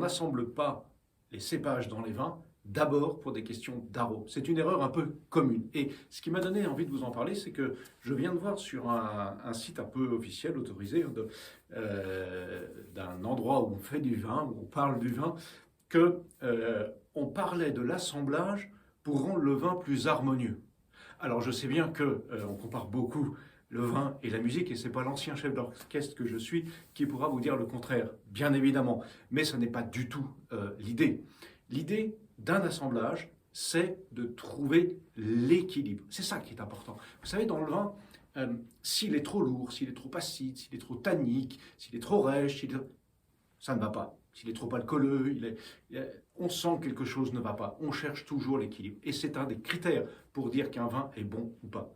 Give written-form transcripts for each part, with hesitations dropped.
n'assemble pas les cépages dans les vins, d'abord pour des questions d'arôme. C'est une erreur un peu commune. Et ce qui m'a donné envie de vous en parler, c'est que je viens de voir sur un site un peu officiel, autorisé, d'un endroit où on fait du vin, où on parle du vin, qu'on parlait de l'assemblage pour rendre le vin plus harmonieux. Alors je sais bien qu'on compare beaucoup le vin et la musique, et ce n'est pas l'ancien chef d'orchestre que je suis qui pourra vous dire le contraire, bien évidemment. Mais ce n'est pas du tout l'idée. L'idée d'un assemblage, c'est de trouver l'équilibre. C'est ça qui est important. Vous savez, dans le vin, s'il est trop lourd, s'il est trop acide, s'il est trop tannique, s'il est trop rêche, ça ne va pas. S'il est trop alcooleux, on sent que quelque chose ne va pas. On cherche toujours l'équilibre. Et c'est un des critères pour dire qu'un vin est bon ou pas.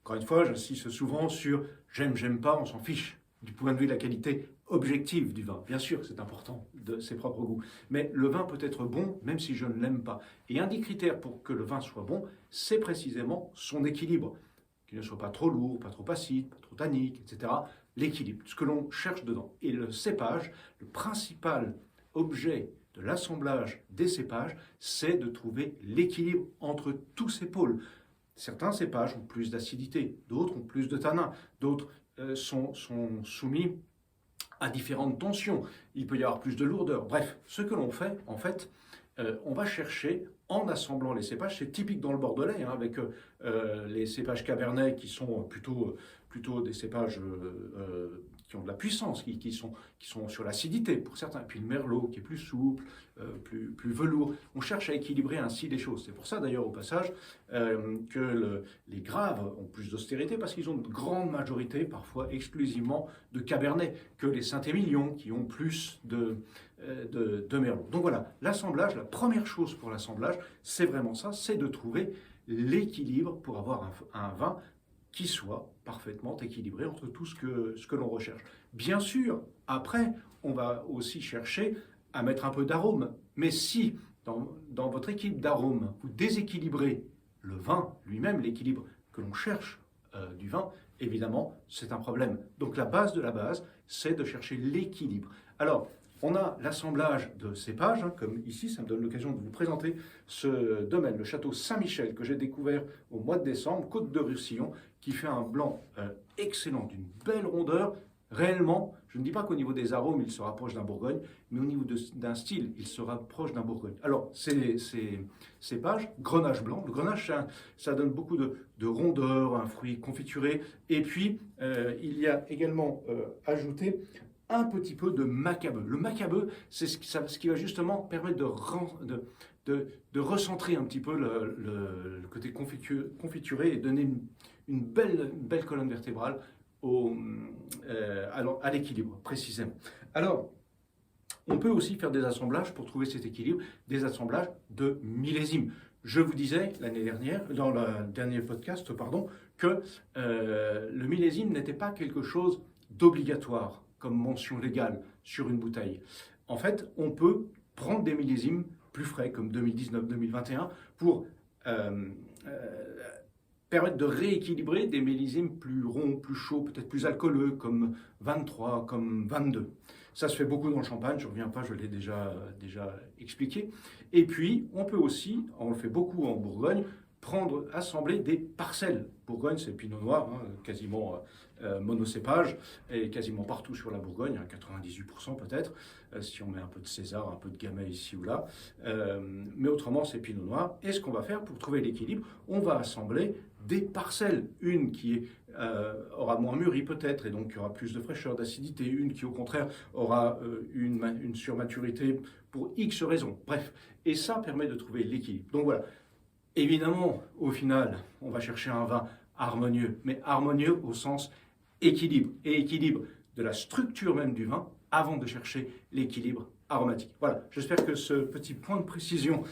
Encore une fois, j'insiste souvent sur j'aime, j'aime pas, on s'en fiche. Du point de vue de la qualité objective du vin. Bien sûr que c'est important de ses propres goûts. Mais le vin peut être bon même si je ne l'aime pas. Et un des critères pour que le vin soit bon, c'est précisément son équilibre. Qu'il ne soit pas trop lourd, pas trop acide, pas trop tannique, etc. L'équilibre, ce que l'on cherche dedans. Et le cépage, le principal objet de l'assemblage des cépages, c'est de trouver l'équilibre entre tous ces pôles. Certains cépages ont plus d'acidité, d'autres ont plus de tanin, d'autres sont soumis à différentes tensions. Il peut y avoir plus de lourdeur. Bref, ce que l'on fait, en fait, on va chercher, en assemblant les cépages, c'est typique dans le Bordelais, hein, avec les cépages Cabernet qui sont plutôt des cépages qui ont de la puissance, qui sont sur l'acidité pour certains. Puis le Merlot qui est plus souple, plus velours. On cherche à équilibrer ainsi les choses. C'est pour ça d'ailleurs au passage que les Graves ont plus d'austérité parce qu'ils ont une grande majorité, parfois exclusivement, de Cabernet, que les Saint-Émilion qui ont plus de Merlot. Donc voilà, l'assemblage, la première chose pour l'assemblage, c'est vraiment ça, c'est de trouver l'équilibre pour avoir un vin qui soit parfaitement équilibré entre tout ce que l'on recherche. Bien sûr, après, on va aussi chercher à mettre un peu d'arôme. Mais si, dans votre équilibre d'arôme, vous déséquilibrez le vin lui-même, l'équilibre que l'on cherche du vin, évidemment, c'est un problème. Donc la base de la base, c'est de chercher l'équilibre. Alors, on a l'assemblage de cépages, hein, comme ici, ça me donne l'occasion de vous présenter ce domaine, le château Saint-Michel, que j'ai découvert au mois de décembre, Côte de Roussillon, qui fait un blanc excellent, d'une belle rondeur. Réellement, je ne dis pas qu'au niveau des arômes, il se rapproche d'un Bourgogne, mais au niveau d'un style, il se rapproche d'un Bourgogne. Alors, ces cépages, grenache blanc. Le grenache, ça donne beaucoup de rondeur, un fruit confitурé. Et puis, il y a également ajouté un petit peu de macabeu. Le macabeu, c'est ce qui va justement permettre de recentrer un petit peu le côté confituré et donner une belle colonne vertébrale à l'équilibre, précisément. Alors, on peut aussi faire des assemblages pour trouver cet équilibre, des assemblages de millésimes. Je vous disais l'année dernière, dans le dernier podcast, que le millésime n'était pas quelque chose d'obligatoire comme mention légale sur une bouteille. En fait, on peut prendre des millésimes plus frais, comme 2019-2021, pour permettre de rééquilibrer des millésimes plus ronds, plus chauds, peut-être plus alcooleux, comme 23, comme 22. Ça se fait beaucoup dans le champagne, je ne reviens pas, je l'ai déjà expliqué. Et puis, on peut aussi, on le fait beaucoup en Bourgogne, assembler des parcelles. Bourgogne, c'est le pinot noir, hein, quasiment monocépage, et quasiment partout sur la Bourgogne, hein, 98% peut-être, si on met un peu de César, un peu de Gamay ici ou là. Mais autrement, c'est pinot noir. Et ce qu'on va faire pour trouver l'équilibre, on va assembler des parcelles. Une qui aura moins mûri peut-être, et donc qui aura plus de fraîcheur, d'acidité. Une qui, au contraire, aura une surmaturité pour X raisons. Bref, et ça permet de trouver l'équilibre. Donc voilà. Évidemment, au final, on va chercher un vin harmonieux, mais harmonieux au sens équilibre, et équilibre de la structure même du vin avant de chercher l'équilibre aromatique. Voilà, j'espère que ce petit point de précision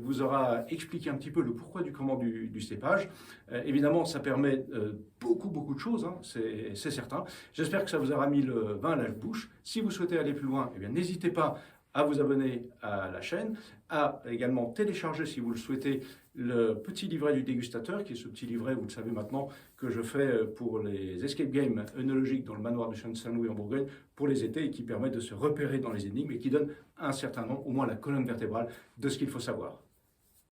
vous aura expliqué un petit peu le pourquoi du comment du cépage. Évidemment, ça permet beaucoup de choses, hein, c'est certain. J'espère que ça vous aura mis le vin à la bouche. Si vous souhaitez aller plus loin, eh bien, n'hésitez pas à vous abonner à la chaîne, à également télécharger, si vous le souhaitez, le petit livret du dégustateur, qui est ce petit livret, vous le savez maintenant, que je fais pour les escape games œnologiques dans le manoir du Chêne Saint-Louis en Bourgogne pour les étés et qui permet de se repérer dans les énigmes et qui donne un certain nom, au moins la colonne vertébrale, de ce qu'il faut savoir.